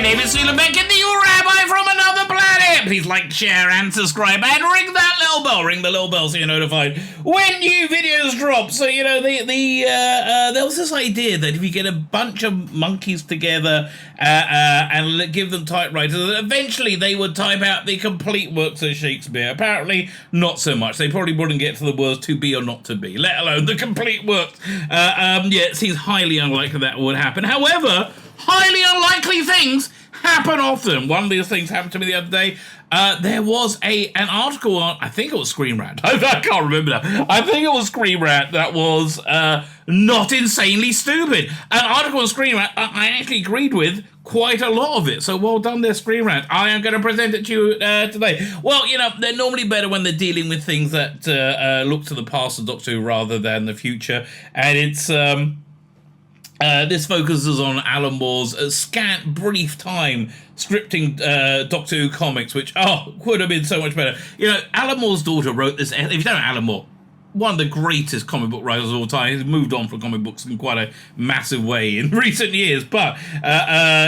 name is Tzvi Lebetkin, the rabbi from another planet. Please like, share, and subscribe, and ring that little bell. Ring the little bell so you're notified when new videos drop. So, you know, there was this idea that if you get a bunch of monkeys together and give them typewriters, eventually they would type out the complete works of Shakespeare. Apparently, not so much. They probably wouldn't get to the words to be or not to be, let alone the complete works. Yeah, it seems highly unlikely that would happen. However, highly unlikely things happen often. One of these things happened to me the other day. There was an article on, I think it was Screen Rant. I can't remember now. I think it was Screen Rant that was not insanely stupid. An article on Screen Rant I actually agreed with quite a lot of it. So well done there, Screen Rant. I am going to present it to you today. Well, you know, they're normally better when they're dealing with things that look to the past of Doctor Who rather than the future. And it's... this focuses on Alan Moore's scant, brief time scripting Doctor Who comics, which, would have been so much better. You know, Alan Moore's daughter wrote this. If you don't know Alan Moore, one of the greatest comic book writers of all time. He's moved on from comic books in quite a massive way in recent years. But,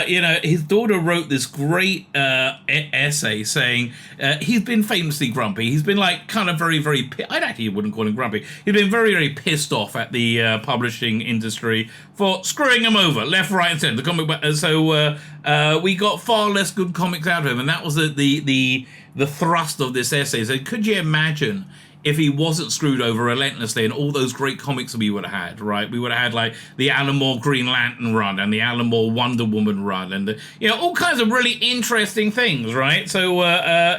you know, his daughter wrote this great essay saying he's been famously grumpy. He's been, like, kind of very, very... I wouldn't call him grumpy. He's been very, very pissed off at the publishing industry for screwing him over, left, right, and centre. The comic, so we got far less good comics out of him, and that was the thrust of this essay. So could you imagine if he wasn't screwed over relentlessly and all those great comics we would have had, right? We would have had, like, the Alan Moore Green Lantern run and the Alan Moore Wonder Woman run and, all kinds of really interesting things, right? So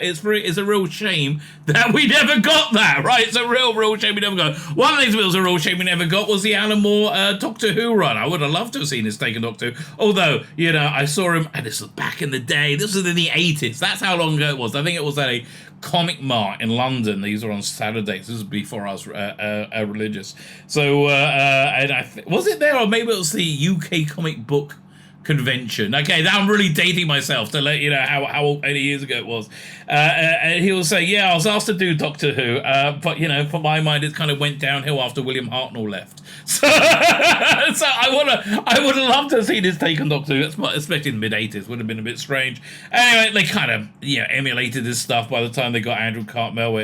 it's a real shame that we never got that, right? It's a real shame we never got. One of the things that was a real shame we never got was the Alan Moore Doctor Who run. I would have loved to have seen his take on Doctor Who. Although, I saw him, and this was back in the day. This was in the 80s. That's how long ago it was. I think it was at a Comic Mart in London. These were on Saturdays. This was before I was religious. So, and was it there, or maybe it was the UK Comic Book Convention? Okay, now I'm really dating myself to let you know how many years ago it was. And he will say, yeah, I was asked to do Doctor Who, but, for my mind, it kind of went downhill after William Hartnell left. So, I would have loved to have seen his take on Doctor Who, especially in the mid-80s. Would have been a bit strange. Anyway, they kind of, emulated his stuff by the time they got Andrew Cartmel.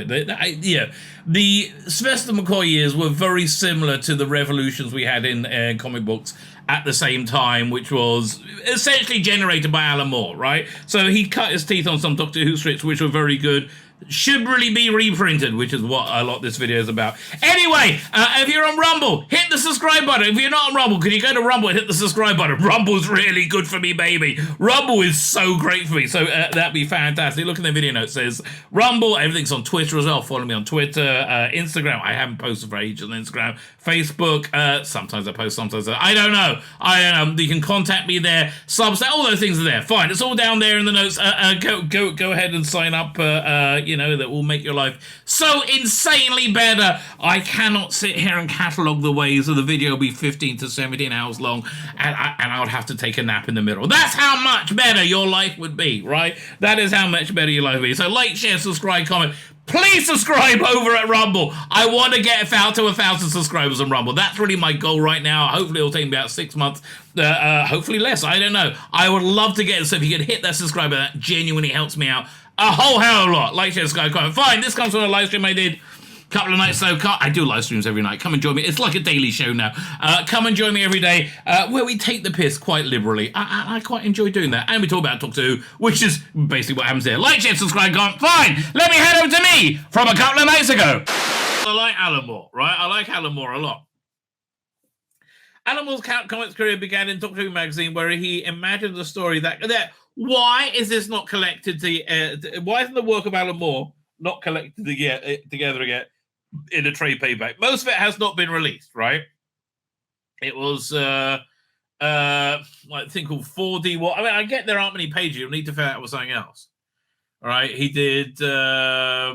The Sylvester McCoy years were very similar to the revolutions we had in comic books at the same time, which was essentially generated by Alan Moore, right? So he cut his teeth on some Doctor Who strips, which were very good. Should really be reprinted, which is what a lot of this video is about. Anyway, if you're on Rumble, hit the subscribe button. If you're not on Rumble, can you go to Rumble and hit the subscribe button? Rumble's really good for me, baby. Rumble is so great for me, so that'd be fantastic. Look in the video notes. It says Rumble. Everything's on Twitter as well. Follow me on Twitter, Instagram. I haven't posted for ages on Instagram. Facebook. Sometimes I post, sometimes I don't know. You can contact me there. Substack. All those things are there. Fine. It's all down there in the notes. Go ahead and sign up. That will make your life so insanely better. I cannot sit here and catalogue the ways that the video will be 15 to 17 hours long, and I would have to take a nap in the middle. That's how much better your life would be, right? That is how much better your life would be. So like, share, subscribe, comment. Please subscribe over at Rumble. I want to get out to 1,000 subscribers on Rumble. That's really my goal right now. Hopefully it'll take me about 6 months. Hopefully less. I don't know. I would love to get it. So if you could hit that subscribe button, that genuinely helps me out a whole hell of a lot. Like, share, subscribe, comment. Fine, this comes from a live stream I did a couple of nights ago. I do live streams every night. Come and join me. It's like a daily show now. Come and join me every day, where we take the piss quite liberally. I quite enjoy doing that. And we talk about Doctor Who, which is basically what happens here. Like, share, subscribe, comment. Fine, let me head over to me from a couple of nights ago. I like Alan Moore, right? I like Alan Moore a lot. Alan Moore's comics career began in Doctor Who magazine, where he imagined a story that why is this not collected? Why isn't the work of Alan Moore not collected together again in a trade paperback? Most of it has not been released, right? It was like a thing called 4D. I mean, I get there aren't many pages. You'll need to fill out with something else. All right, he did. I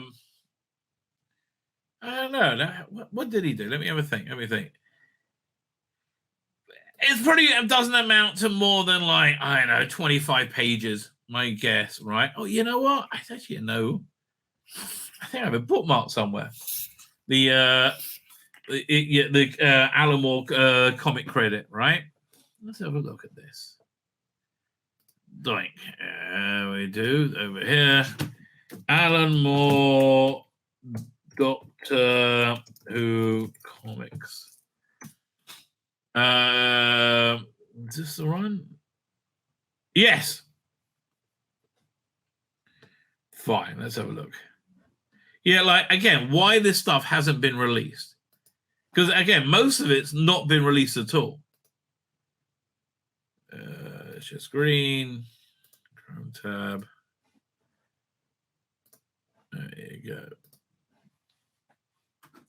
don't know. What did he do? Let me have a think. It's it doesn't amount to more than 25 pages, my guess, right? Oh, you know what? I think I have a bookmark somewhere. The Alan Moore comic credit, right? Let's have a look at this. Doink. We do over here. Alan Moore, Doctor Who comics. Is this the one? Yes. Fine. Let's have a look. Yeah, like again, why this stuff hasn't been released? Because again, most of it's not been released at all. It's just green. Chrome tab. There you go.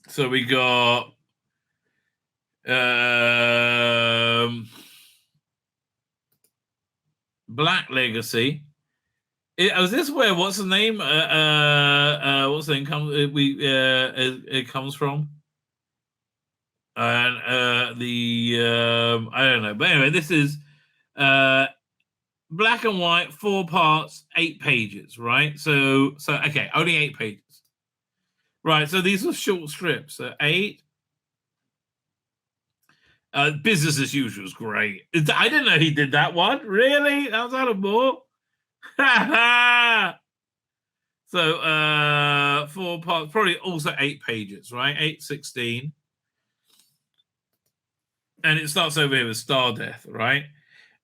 So we got Black Legacy. Was this where what's the name? What's the name? It comes from. And I don't know, but anyway, this is black and white, 4 parts, 8 pages, right? So okay, only 8 pages, right? So these are short strips. So 8. Business as usual is great. I didn't know he did that one. Really? That was Alan Moore. So 4 parts, probably also 8 pages, right? 8/16. And it starts over here with Star Death, right?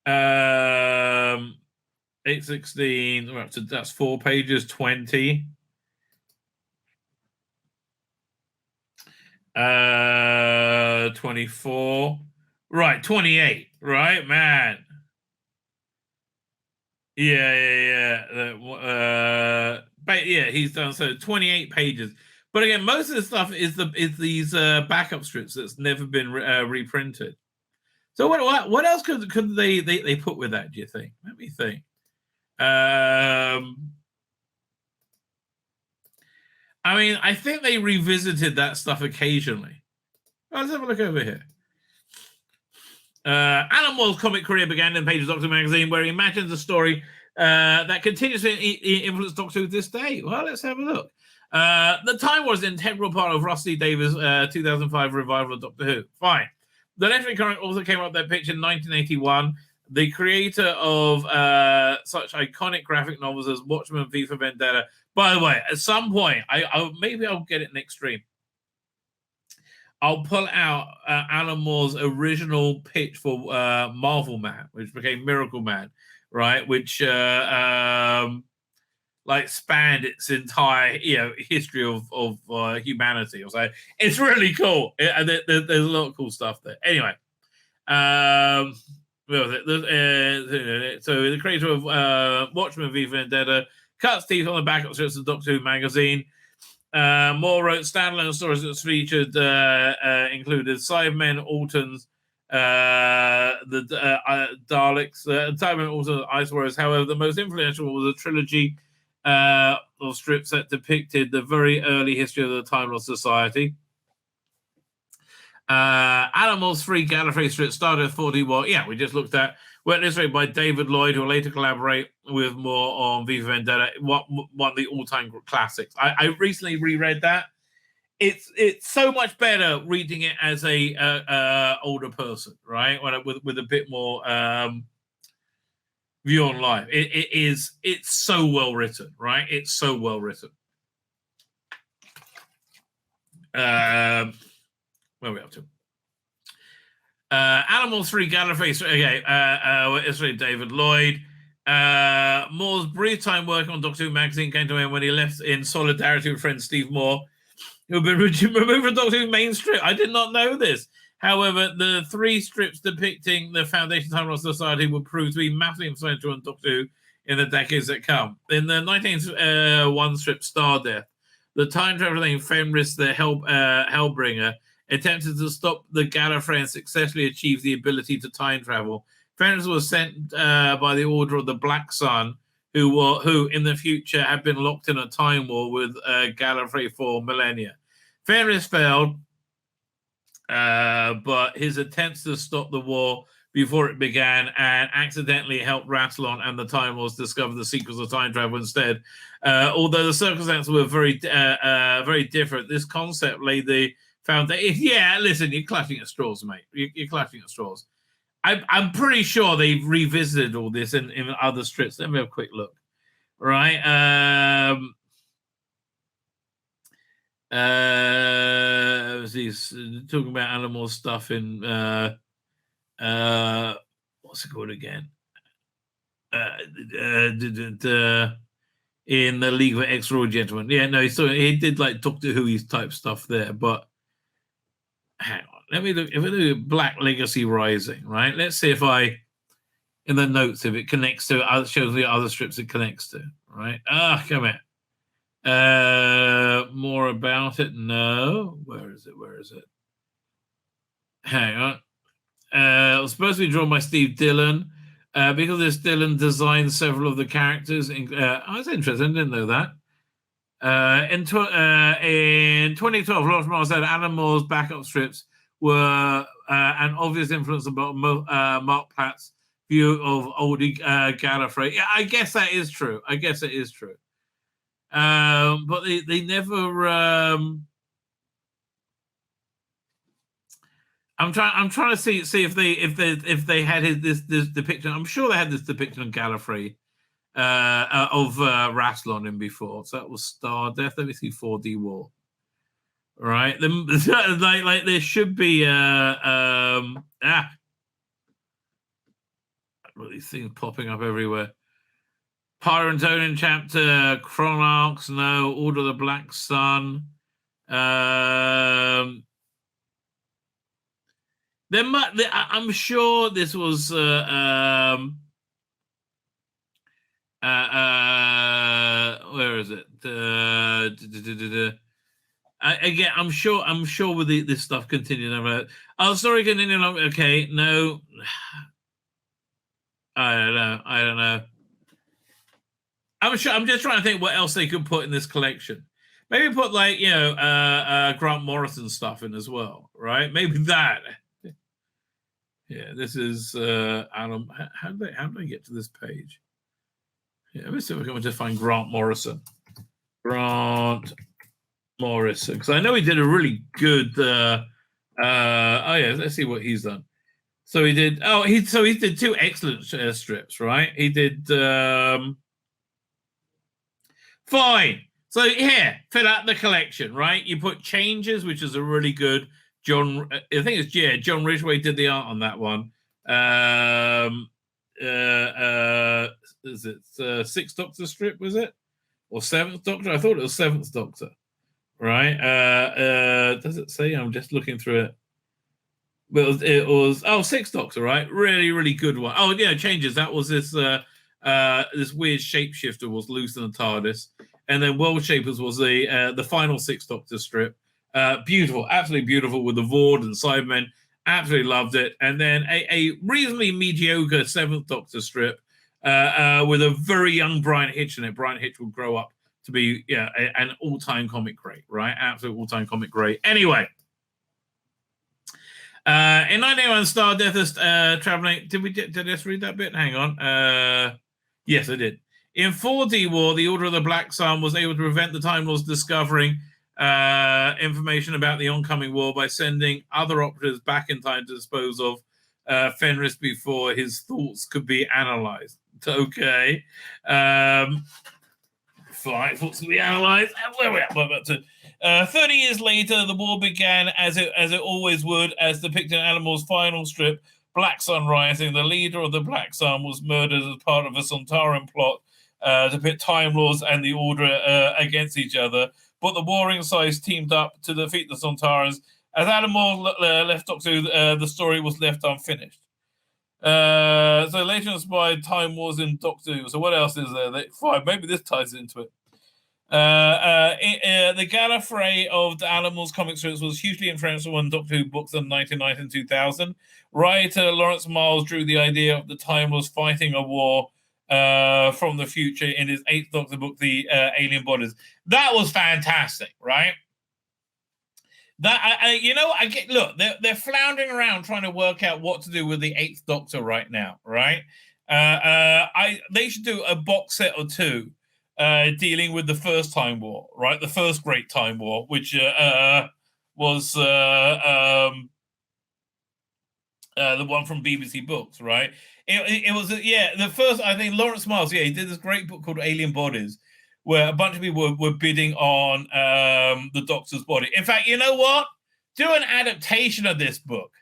8/16. We're up to, that's 4 pages, 20. 24. Right, 28. Right, man. Yeah. But yeah, he's done so 28 pages. But again, most of the stuff is these backup strips that's never been reprinted. So what else could they put with that? Do you think? Let me think. I mean, I think they revisited that stuff occasionally. Let's have a look over here. Alan Moore's comic career began in Pages Doctor magazine, where he imagines a story that continues to influence Doctor Who to this day. Well, let's have a look. The Time War is an integral part of Rusty Davies' 2005 revival of Doctor Who. Fine. The legendary comic also came up that pitch in 1981. The creator of such iconic graphic novels as Watchmen, V for Vendetta. By the way, at some point, maybe I'll get it next stream. I'll pull out Alan Moore's original pitch for Marvel Man, which became Miracle Man, right? Which like spanned its entire history of humanity. So it's really cool. There's a lot of cool stuff there. Anyway, so the creator of Watchmen, V for Vendetta cuts teeth on the backup strips of Doctor Who magazine. Moore wrote standalone stories that featured included Cybermen, Autons, the Daleks, Cybermen, Autons, Ice Warriors. However, the most influential was a trilogy of strips that depicted the very early history of the Time Lost Society. Alan Moore's 3 Gallifrey strips started with 40 we just looked at, were illustrated by David Lloyd, who will later collaborate with Moore on V for Vendetta, one of the all-time classics. I recently reread that. It's so much better reading it as a older person, right? With a bit more view on life. It's so well written, right? It's so well written. Where are we up to? Alan Moore's 3 Gallifrey. Okay, it's David Lloyd. Moore's brief time working on Doctor Who magazine came to an end when he left in solidarity with friend Steve Moore, who had been removed from Doctor Who main strip. I did not know this. However, the 3 strips depicting the Foundation Time Lost Society would prove to be massively influential on Doctor Who in the decades that come. In the 1901 strip Star Death, the time traveling Fenris, the Hellbringer, attempted to stop the Gallifrey and successfully achieve the ability to time travel. Fenris was sent by the order of the Black Sun, who in the future had been locked in a time war with Gallifrey for millennia. Fenris failed, but his attempts to stop the war before it began and accidentally helped Rassilon and the Time Lords discover the secrets of time travel instead. Although the circumstances were very different, this concept laid the foundation. Yeah, listen, you're clutching at straws, mate. You're clutching at straws. I'm pretty sure they've revisited all this in other strips. Let me have a quick look. Right. He's talking about animal stuff in what's it called again? In the League of Extraordinary Gentlemen. Yeah, no, he did like Doctor Who type stuff there, but hang on. Let me look. If I do Black Legacy Rising, right? Let's see if I in the notes if it connects to shows the other strips it connects to, right? Come here. More about it. No. Where is it? Where is it? Hang on. It was supposed to be drawn by Steve Dillon. Because this Dillon designed several of the characters. That's interesting. I didn't know that. In 2012, Lawrence Morris said Alan Moore's backup strips were an obvious influence about Mark Platt's view of oldie Gallifrey. Yeah, I guess that is true. But they never. I'm trying to see if they had this depiction. I'm sure they had this depiction of Gallifrey of Rassilon in before. So that was Star Death. Let me see 4D War. Right, like there should be all these things popping up everywhere. Pyrantonian chapter, Chronarchs, no, Order of the Black Sun. I'm sure this was where is it? Again, I'm sure with this stuff continuing. Oh, sorry, continuing on. Okay, no, I don't know. I'm sure. I'm just trying to think what else they could put in this collection. Maybe put like Grant Morrison stuff in as well, right? Maybe that. Yeah, this is Adam. How did I get to this page? Yeah, let me see if I can just find Grant Morrison. Grant Morrison, because I know he did a really good. Oh yeah, let's see what he's done. So he did. Oh, he did 2 excellent strips, right? He did. Fine. So here, fill out the collection, right? You put Changes, which is a really good John. I think it's John Ridgway did the art on that one. Is it 6th Doctor strip? Was it or 7th Doctor? I thought it was 7th Doctor. Right? Does it say? I'm just looking through it. But it was 6th Doctor, right? Really, really good one. Oh yeah, Changes. That was this this weird shapeshifter was loose in the TARDIS, and then World Shapers was the final 6th Doctor strip. Beautiful, absolutely beautiful with the Vord and Cybermen. Absolutely loved it. And then a reasonably mediocre 7th Doctor strip with a very young Brian Hitch in it. Brian Hitch will grow up to be an all-time comic great, right? Absolute all-time comic great. Anyway, in 1991, Star Death is traveling. Did I just read that bit? Hang on. Yes, I did. In 4D War, the Order of the Black Sun was able to prevent the Time Lords discovering information about the oncoming war by sending other operatives back in time to dispose of Fenris before his thoughts could be analyzed. Okay. Fine, thoughts could be analyzed. Where are we at? 30 years later, the war began as it always would, as depicted in Animal's final strip, Black Sun Rising. The leader of the Black Sun was murdered as part of a Sontaran plot to pit Time Lords and the Order against each other. But the warring sides teamed up to defeat the Sontarans. As Alan Moore left Doctor Who, the story was left unfinished. So later inspired Time Wars in Doctor Who. So what else is there? Fine, maybe this ties into it. The Gallifrey of the Alan Moore's comic strips was hugely influential on Doctor Who books in 1990 and 2000. Writer Lawrence Miles drew the idea of the Time Lords fighting a war from the future in his 8th Doctor book, The Alien Bodies. That was fantastic, right? That I get. Look, they're floundering around trying to work out what to do with the 8th Doctor right now, right? They should do a box set or 2 dealing with the first Time War, right? The first Great Time War, which was the one from BBC Books, right? It was the first. I think Lawrence Miles, he did this great book called Alien Bodies, where a bunch of people were bidding on the Doctor's body. In fact, you know what? Do an adaptation of this book.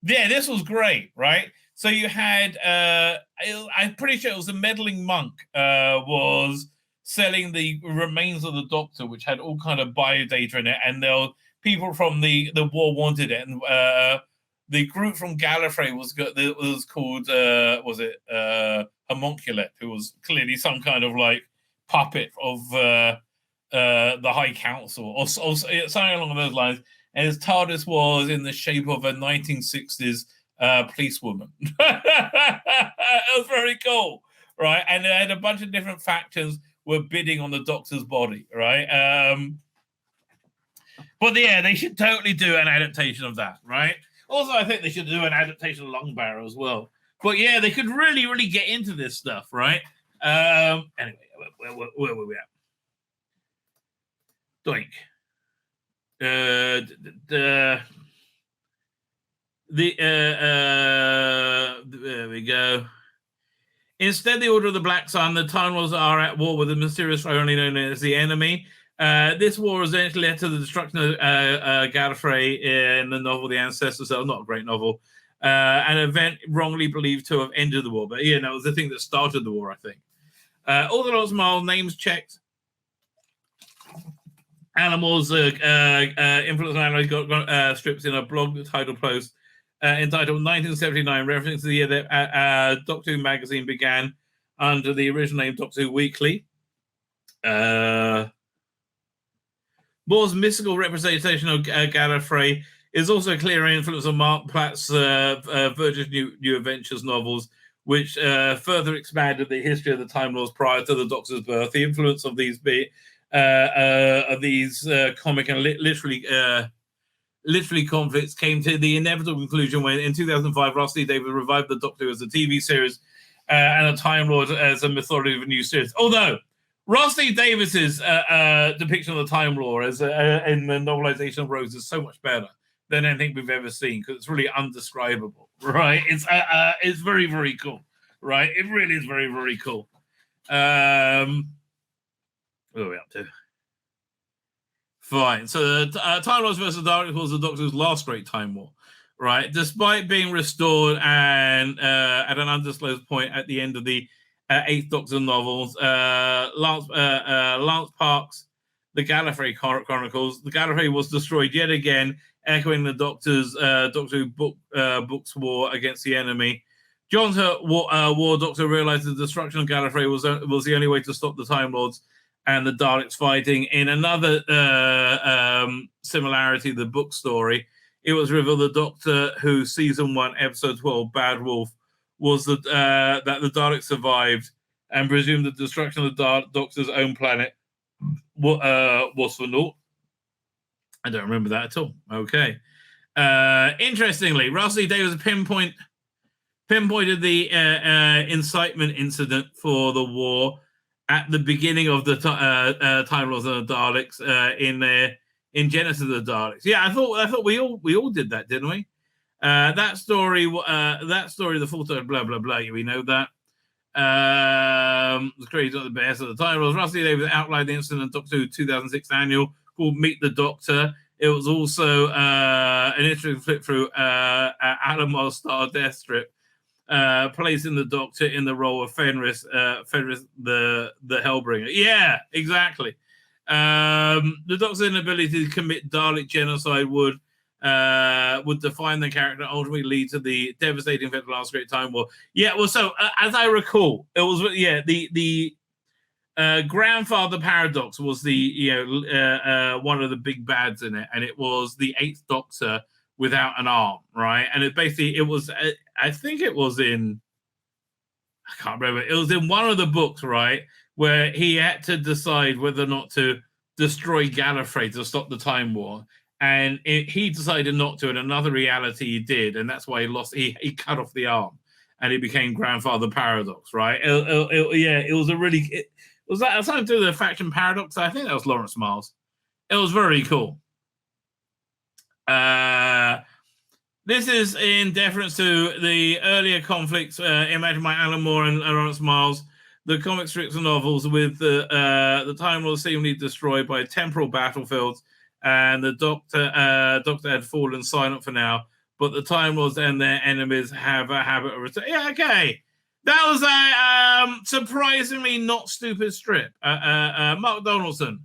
Yeah, this was great, right? So you had, I'm pretty sure it was a meddling monk was selling the remains of the Doctor, which had all kind of biodata in it, and there were people from the war wanted it, and the group from Gallifrey was called Homunculate, who was clearly some kind of like puppet of the High Council or something along those lines. And his TARDIS was in the shape of a 1960s policewoman. It was very cool, right? And it had a bunch of different factions were bidding on the Doctor's body, right? But yeah, they should totally do an adaptation of that, right? Also, I think they should do an adaptation of Longbarrow as well. But yeah, they could really, really get into this stuff, right? Anyway, where were we at? Doink. There we go. Instead, the Order of the Black Sun, the Time Lords are at war with a mysterious foe only known as the Enemy. This war eventually led to the destruction of Gallifrey in the novel The Ancestors. So not a great novel. An event wrongly believed to have ended the war. But yeah, that was the thing that started the war, I think. All the Lords Mile names checked. Animals, influence on animals got strips in a blog title post entitled 1979, referencing to the year that Doctor Who magazine began under the original name Doctor Who Weekly. Moore's mystical representation of Gallifrey is also a clear influence on Mark Platt's Virgin New Adventures novels, which further expanded the history of the Time Lords prior to the Doctor's birth. The influence of these comic and literally conflicts came to the inevitable conclusion when, in 2005, Russ T Davies revived the Doctor as a TV series and a Time Lord as a mythology of a new series. Although Russ T Davies's depiction of the Time Lord as in the novelization of Rose is so much better than anything we've ever seen because it's really undescribable, right? It's very, very cool, right? It really is very, very cool. What are we up to? Fine. So Time Lords versus Daleks was the Doctor's last great Time War, right? Despite being restored and at an undisclosed point at the end of the Eighth Doctor novels, Lance Park's The Gallifrey Chronicles, the Gallifrey was destroyed yet again, echoing the Doctor's Doctor Who book's war against the Enemy. John's War Doctor realized the destruction of Gallifrey was the only way to stop the Time Lords and the Daleks fighting. In another similarity, the book story, it was revealed the Doctor Who Season 1, Episode 12, Bad Wolf, was that the Daleks survived and presumed the destruction of the Doctor's own planet was for naught. I don't remember that at all. Okay. Interestingly, Russ T Davies pinpointed the incitement incident for the war at the beginning of the Time Lords and the Daleks in Genesis of the Daleks. Yeah, I thought we all did that, didn't we? That story, the full title, blah blah blah. We know that. The creator of the best of the Time Lords, Russ T Davies outlined the incident in Doctor Who 2006 annual called Meet the Doctor. It was also an interesting flip through Alan Moore's Star Death strip, placing the Doctor in the role of Fenris the Hellbringer. Yeah, exactly. The Doctor's inability to commit Dalek genocide would define the character and ultimately lead to the devastating event of the last great Time War. Yeah, well, so as I recall, it was the grandfather paradox was the one of the big bads in it, and it was the Eighth Doctor without an arm, right? And it was I think it was in, I can't remember, it was in one of the books, right, where he had to decide whether or not to destroy Gallifrey to stop the Time War, and he decided not to. In another reality, he did, and that's why he cut off the arm, and it became Grandfather Paradox, right? It was a really was that something to do with the faction paradox? I think that was Lawrence Miles. It was very cool. This is in deference to the earlier conflicts imagined by Alan Moore and Lawrence Miles, the comic strips and novels with the Time Lords seemingly destroyed by temporal battlefields, and the Doctor had fallen silent for now, but the Time Lords and their enemies have a habit of return. Yeah, okay. That was a surprisingly not stupid strip. Mark Donaldson.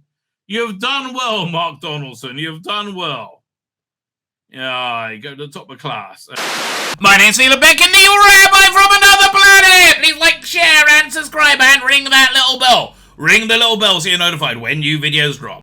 You've done well, Mark Donaldson. You've done well. Yeah, you go to the top of class. My name's Tzvi Lebetkin, the rabbi from another planet! Please like, share, and subscribe, and ring that little bell. Ring the little bell so you're notified when new videos drop.